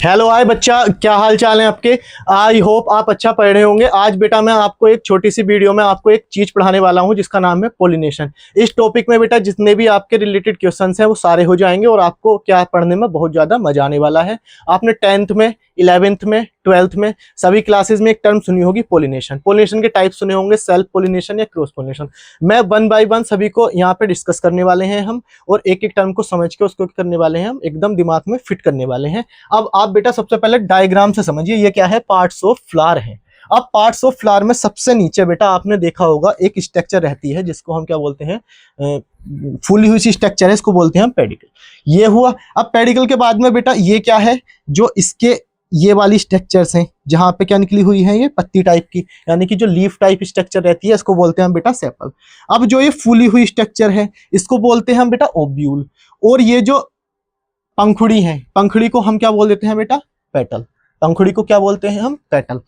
Hello hi बच्चा, क्या हाल चाल है आपके। आई होप आप अच्छा पढ़ रहे होंगे। आज बेटा मैं आपको एक छोटी सी वीडियो में आपको एक चीज पढ़ाने वाला हूं जिसका नाम है पोलिनेशन। इस टॉपिक में बेटा जितने भी आपके रिलेटेड क्वेश्चंस हैं वो सारे हो जाएंगे और आपको क्या पढ़ने में बहुत ज्यादा मजा आने वाला है। आपने 10th में, 11th में, 12th में सभी क्लासेस में एक टर्म सुनी होगी पोलिनेशन। पोलिनेशन के टाइप सुने होंगे, सेल्फ पोलिनेशन या क्रॉस पोलिनेशन। मैं 1 बाय 1 सभी को यहाँ पे डिस्कस करने वाले हैं हम, और एक एक टर्म को समझ के उसको करने वाले हैं हम, एकदम दिमाग में फिट करने वाले हैं। अब आप बेटा सबसे पहले डायग्राम से समझिए ये क्या है। पार्ट्स ऑफ फ्लावर है। अब पार्ट्स ऑफ फ्लावर में सबसे नीचे बेटा आपने देखा होगा एक स्ट्रक्चर रहती है जिसको हम क्या बोलते हैं, फूली हुई सी स्ट्रक्चर है, इसको बोलते हैं हम पेडिकल। ये हुआ। अब पेडिकल के बाद में बेटा ये क्या है, जो इसके ये वाली स्ट्रक्चर्स हैं जहां पे क्या निकली हुई है, ये पत्ती टाइप की, यानी कि जो लीफ टाइप स्ट्रक्चर रहती है इसको बोलते हैं हम बेटा सेपल। अब जो ये फूली हुई स्ट्रक्चर है इसको बोलते हैं हम बेटा ओब्यूल। और ये जो पंखुड़ी है, पंखुड़ी को हम क्या बोल देते हैं बेटा, पेटल। पंखुड़ी को क्या बोलते हैं हम, पेटल।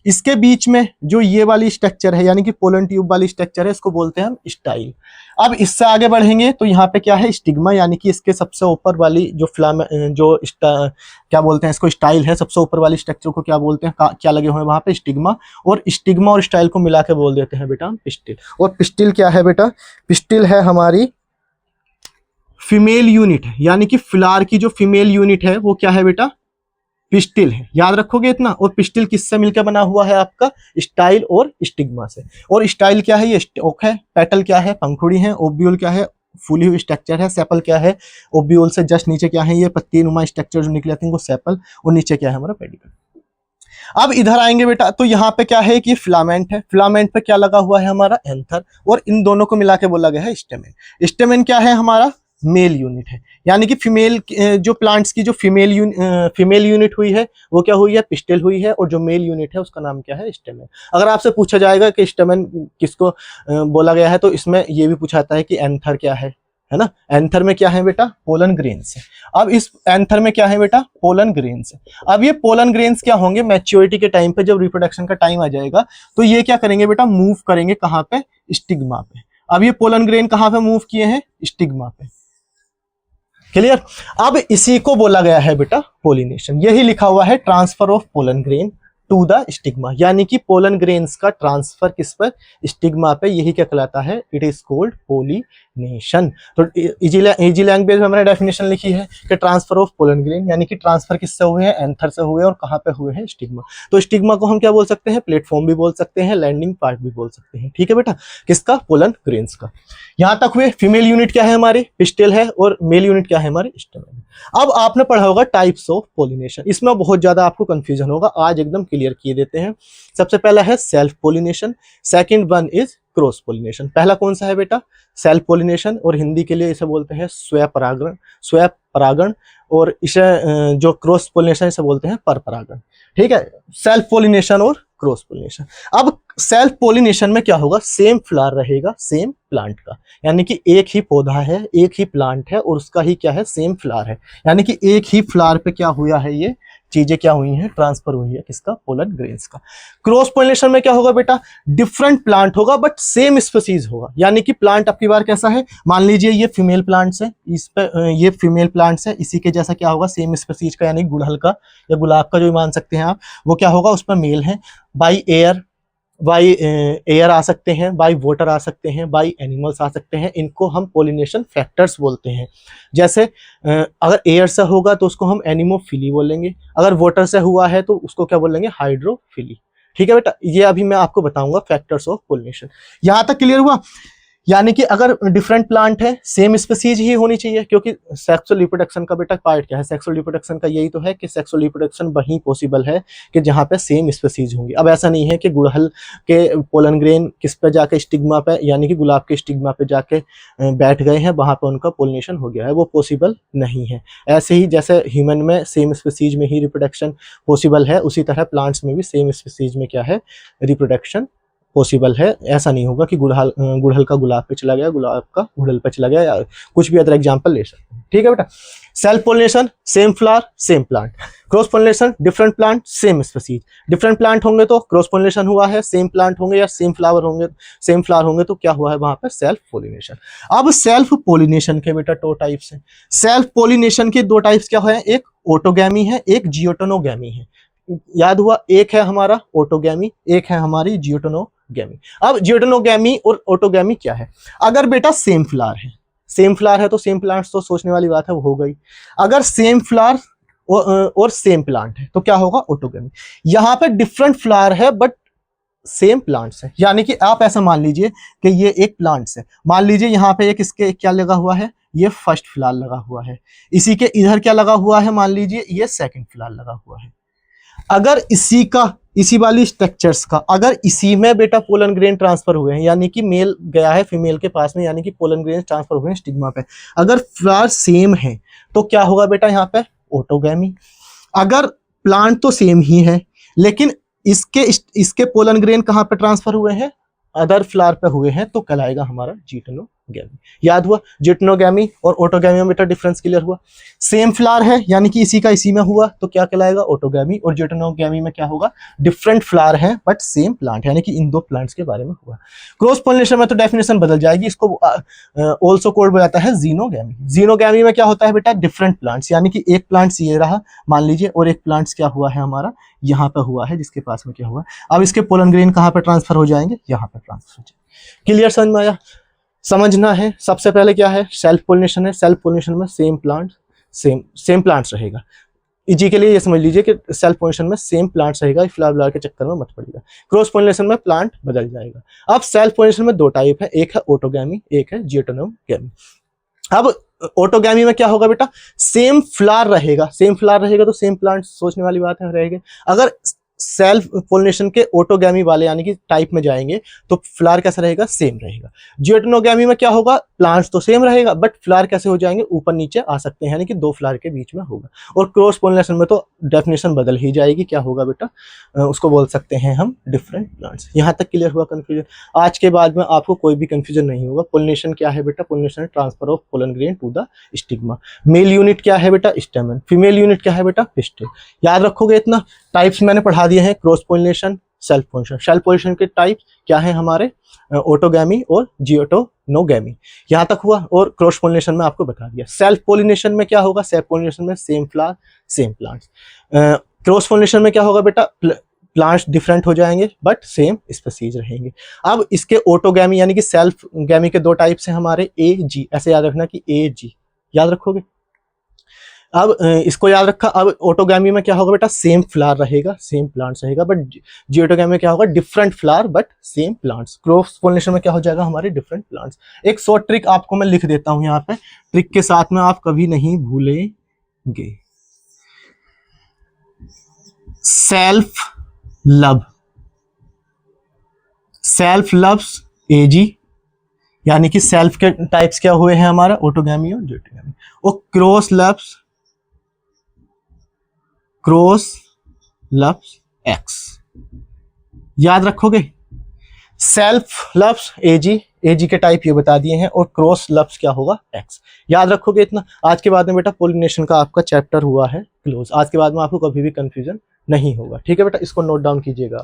इसके बीच में जो ये वाली स्ट्रक्चर है यानी कि पोलन ट्यूब वाली स्ट्रक्चर है इसको बोलते हैं हम स्टाइल। अब इससे आगे बढ़ेंगे तो यहाँ पे क्या है, स्टिग्मा, यानी कि इसके सबसे ऊपर वाली जो क्या बोलते हैं इसको, स्टाइल है। सबसे ऊपर वाली स्ट्रक्चर को क्या बोलते हैं, क्या लगे हुए हैं वहां पे, स्टिग्मा। और स्टिग्मा और स्टाइल को मिला के बोल देते हैं बेटा हम पिस्टिल। और पिस्टिल क्या है बेटा, पिस्टिल है हमारी फीमेल यूनिट है, यानी कि फ्लावर की जो फीमेल यूनिट है वो क्या है बेटा, पिस्टिल है। याद रखोगे इतना। और पिस्टिल किससे मिलकर बना हुआ है आपका, स्टाइल और स्टिग्मा से। और स्टाइल क्या है, ये स्टोक है। पेटल क्या है, पंखुड़ी है। ओब्यूल क्या है, फूली हुई स्ट्रक्चर है। सेपल क्या है, ओब्यूल से जस्ट नीचे क्या है, ये पत्ती नुमा स्ट्रक्चर जो निकले थे वो सेपल। और नीचे क्या है हमारा पेडिकल। अब इधर आएंगे बेटा तो यहाँ पे क्या है कि फिलामेंट है। फिलामेंट पे क्या लगा हुआ है हमारा, एंथर। और इन दोनों को मिला के बोला गया है स्टेमेन। स्टेमेन क्या है हमारा, मेल यूनिट है, यानी कि फीमेल जो प्लांट्स की जो फीमेल यूनिट हुई है वो क्या हुई है, पिस्टिल हुई है। और जो मेल यूनिट है उसका नाम क्या है, स्टेमेन। अगर आपसे पूछा जाएगा कि स्टेमेन किसको बोला गया है तो इसमें ये भी पूछा जाता है कि एंथर क्या है ना। एंथर में क्या है बेटा, पोलन ग्रेन्स है। अब इस एंथर में क्या है बेटा, पोलन ग्रेन्स है। अब ये पोलन ग्रेन्स क्या होंगे, मैच्योरिटी के टाइम पे जब रिप्रोडक्शन का टाइम आ जाएगा तो ये क्या करेंगे बेटा, मूव करेंगे कहाँ पे, स्टिग्मा पे। अब ये पोलन ग्रेन कहाँ पे मूव किए हैं, स्टिग्मा पे। क्लियर। अब इसी को बोला गया है बेटा पोलिनेशन। यही लिखा हुआ है, transfer of pollen grain to the stigma, यानी कि पोलन ग्रेन्स का ट्रांसफर किस पर, स्टिग्मा पे। यही क्या कहलाता है, इट इज कॉल्ड पोलिनेशन। तो इजी लैंग्वेज में मैंने डेफिनेशन लिखी है कि ट्रांसफर ऑफ पोलन ग्रेन, यानी कि ट्रांसफर किससे हुए हैं, एंथर से हुए। और कहाँ पे हुए हैं, स्टिग्मा। तो स्टिग्मा को हम क्या बोल सकते हैं, प्लेटफॉर्म भी बोल सकते हैं, लैंडिंग पार्ट भी बोल सकते हैं। ठीक है बेटा, किसका, पोलन ग्रेन्स का। यहां तक हुए। फीमेल यूनिट क्या है हमारी, पिस्टिल है। और मेल यूनिट क्या है हमारी, स्टेमेन। अब आपने पढ़ा होगा टाइप्स ऑफ पोलिनेशन। इसमें बहुत ज्यादा आपको कंफ्यूजन होगा, आज एकदम क्लियर किए देते हैं। सबसे पहला है self pollination, second one is cross pollination. पहला कौन सा है बेटा, सेल्फ पोलिनेशन। और हिंदी के लिए इसे बोलते हैं स्वयं परागण, स्वयं परागण। और इसे जो क्रॉस पोलिनेशन इसे बोलते हैं पर परागण। ठीक है, सेल्फ पोलिनेशन और क्रॉस पोलिनेशन। अब सेल्फ पोलिनेशन में क्या होगा, सेम फ्लावर रहेगा सेम प्लांट का, यानी कि एक ही पौधा है, एक ही प्लांट है और उसका ही क्या है, सेम फ्लावर है। यानी कि एक ही फ्लावर पे क्या हुआ है, ये चीजें क्या हुई हैं, ट्रांसफर हुई है, किसका, पोलन ग्रेन्स का। क्रॉस पोलिनेशन में क्या होगा बेटा, डिफरेंट प्लांट होगा बट सेम स्पीसीज होगा। यानी कि प्लांट आपकी बार कैसा है, मान लीजिए ये फीमेल प्लांट्स है, इस पे ये फीमेल प्लांट्स है, इसी के जैसा क्या होगा, सेम स्पीसीज का, यानी गुड़हल का या गुलाब का जो मान सकते हैं आप, वो क्या होगा, उसमें मेल है। बाई एयर आ सकते हैं, बाई वाटर आ सकते हैं, बाई एनिमल्स आ सकते हैं। इनको हम पोलिनेशन फैक्टर्स बोलते हैं। जैसे अगर एयर से होगा तो उसको हम एनिमोफिली बोलेंगे, अगर वाटर से हुआ है तो उसको क्या बोलेंगे, हाइड्रोफिली। ठीक है बेटा, ये अभी मैं आपको बताऊंगा फैक्टर्स ऑफ पोलिनेशन। यहां तक क्लियर हुआ। यानी कि अगर डिफरेंट प्लांट है, सेम स्पीसीज ही होनी चाहिए, क्योंकि सेक्सुअल रिप्रोडक्शन का बेटा पार्ट क्या है, सेक्सुअल रिप्रोडक्शन का यही तो है कि सेक्सुअल रिप्रोडक्शन वहीं पॉसिबल है कि जहां पे सेम स्पीसीज होंगी। अब ऐसा नहीं है कि गुड़हल के पोलन ग्रेन किस पे जाके, स्टिग्मा पे, यानी कि गुलाब के स्टिग्मा पे जाके बैठ गए हैं, वहां पे उनका पोलिनेशन हो गया है, वो पॉसिबल नहीं है। ऐसे ही जैसे ह्यूमन में सेम स्पीसीज में ही रिप्रोडक्शन पॉसिबल है, उसी तरह प्लांट्स में भी सेम स्पीसीज में क्या है, रिप्रोडक्शन पॉसिबल है। ऐसा नहीं होगा कि गुड़हल का गुलाब पे चला गया, गुलाब का गुड़हल पे चला गया, या कुछ भी अदर एग्जाम्पल ले सकते हैं। ठीक है बेटा। Self pollination same flower same plant, cross pollination different plant same species. Different plant होंगे तो क्रॉस पोलिनेशन हुआ है, सेम प्लांट होंगे या सेम फ्लावर होंगे तो क्या हुआ है वहां पर सेल्फ पोलिनेशन। अब सेल्फ पोलिनेशन के बेटा दो टाइप्स हैं। सेल्फ पोलिनेशन के दो टाइप्स क्या है, एक ऑटोगैमी है, एक जियोटोनोगैमी है। याद हुआ, एक है हमारा ऑटोगैमी, एक है हमारी जियोटोनोगैमी। अब जियोटोनोगैमी और ऑटोगैमी क्या है, अगर बेटा सेम फ्लावर है, सेम फ्लावर है तो सेम प्लांट्स तो सोचने वाली बात है वो हो गई। अगर सेम फ्लावर और सेम प्लांट है तो क्या होगा, ऑटोगैमी। यहां पे डिफरेंट फ्लावर है बट सेम प्लांट्स है, यानी कि आप ऐसा मान लीजिए कि ये एक प्लांट्स है, मान लीजिए यहाँ पे एक इसके क्या लगा हुआ है, ये फर्स्ट फ्लावर लगा हुआ है, इसी के इधर क्या लगा हुआ है, मान लीजिए ये सेकंड फ्लावर लगा हुआ है। अगर इसी वाली स्ट्रक्चर्स का अगर इसी में बेटा पोलन ग्रेन ट्रांसफर हुए हैं, यानी कि मेल गया है फीमेल के पास में, यानी कि पोलन ग्रेन ट्रांसफर हुए हैं स्टिग्मा पे, अगर फ्लावर सेम है तो क्या होगा बेटा यहाँ पे, ऑटोगैमी। अगर प्लांट तो सेम ही है लेकिन इसके पोलन ग्रेन कहाँ पे ट्रांसफर हुए हैं, अदर फ्लावर पे हुए हैं, तो कहलाएगा हमारा जियोटोनोगैमी। याद हुआ, जियोटोनोगैमी और ऑटोगैमी में बेटा डिफरेंस क्लियर हुआ। सेम फ्लावर है यानी कि इसी का इसी में हुआ तो क्या कहलाएगा, ऑटोगैमी। और जियोटोनोगैमी में क्या होगा, डिफरेंट फ्लावर है बट सेम प्लांट, यानी कि इन दो प्लांट्स के बारे में हुआ। क्रॉस पोलिनेशन में तो डेफिनेशन बदल जाएगी, इसको ऑल्सो कोड बताता है जीनोगैमी। जीनोगैमी में क्या होता है बेटा, डिफरेंट प्लांट्स, यानी कि एक प्लांट्स ये रहा मान लीजिए और एक प्लांट्स क्या हुआ है हमारा यहाँ पे हुआ है, जिसके पास में क्या हुआ, अब इसके पोलन ग्रेन कहाँ पे ट्रांसफर हो जाएंगे, यहाँ पे ट्रांसफर हो जाएंगे। क्लियर समझ में आया। समझना है सबसे पहले क्या है, सेल्फ पोलिनेशन है, सेल्फ पोलिनेशन में सेम प्लांट्स रहेगा। इजी के लिए ये समझ लीजिए कि सेल्फ पोलिनेशन में सेम प्लांट्स रहेगा, फ्लावर के चक्कर में मत पड़ेगा। क्रॉस पोलिनेशन में प्लांट बदल जाएगा। अब सेल्फ पोलिनेशन में दो टाइप है, एक है ऑटोगैमी, एक है जियोटोनोगैमी। अब ऑटोगैमी में क्या होगा बेटा, सेम फ्लावर रहेगा तो सेम प्लांट सोचने वाली बात है रहेगा। अगर सेल्फ पोलिनेशन के ऑटोगैमी वाले यानी कि टाइप में जाएंगे तो फ्लावर कैसा रहेगा, सेम रहेगा। जियोटोनोगैमी में क्या होगा, प्लांट्स तो सेम रहेगा बट फ्लावर कैसे हो जाएंगे, ऊपर नीचे आ सकते हैं, यानी कि दो फ्लावर के बीच में होगा। और क्रॉस पोलिनेशन में तो डेफिनेशन बदल ही जाएगी, क्या होगा बेटा, उसको बोल सकते हैं हम डिफरेंट प्लांट्स। यहाँ तक क्लियर हुआ कंफ्यूजन। आज के बाद में आपको कोई भी कंफ्यूजन नहीं होगा। पोलिनेशन क्या है बेटा, pollination transfer of pollen grain to the stigma. Male unit क्या है बेटा, स्टेमन। फीमेल यूनिट क्या है बेटा, पिस्टिल। याद रखोगे इतना। टाइप्स मैंने पढ़ा दिए हैं, cross pollination, self pollination. Self pollination के टाइप क्या है हमारे, ऑटोगैमी और जियोटोनोगैमी। यहाँ तक हुआ। और क्रॉस पोलिनेशन में आपको बता दिया। सेल्फ पोलिनेशन में क्या होगा, सेल्फ पोलिनेशन में same flower same plants. Cross pollination में क्या होगा बेटा, प्लांट्स डिफरेंट हो जाएंगे बट सेम स्पीसीज रहेंगे। अब इसके ऑटोगैमी यानी कि सेल्फ गैमी के दो टाइप्स हैं हमारे, ए जी। ऐसे याद रखना कि ए जी, याद रखोगे। अब इसको याद रखा। अब ऑटोगैमी में क्या होगा बेटा, सेम फ्लावर रहेगा, सेम प्लांट्स रहेगा, बट जियोटोगैमी में क्या होगा, different flower but same plants. Cross pollination में क्या हो जाएगा, हमारे डिफरेंट प्लांट्स। एक शॉर्ट ट्रिक आपको मैं लिख देता हूं यहाँ पे, ट्रिक के साथ में आप कभी नहीं भूलेंगे। सेल्फ लव्स एजी, यानी कि सेल्फ के टाइप्स क्या हुए हैं हमारा, ऑटोगैमी और जियोटोगैमी। और क्रॉस लव्स एक्स, याद रखोगे। सेल्फ लव्स एजी के टाइप ये बता दिए हैं, और क्रॉस लव्स क्या होगा, एक्स। याद रखोगे इतना। आज के बाद में बेटा पोलिनेशन का आपका चैप्टर हुआ है क्लोज। आज के बाद में आपको कभी भी कंफ्यूजन नहीं होगा। ठीक है बेटा, इसको नोट डाउन कीजिएगा।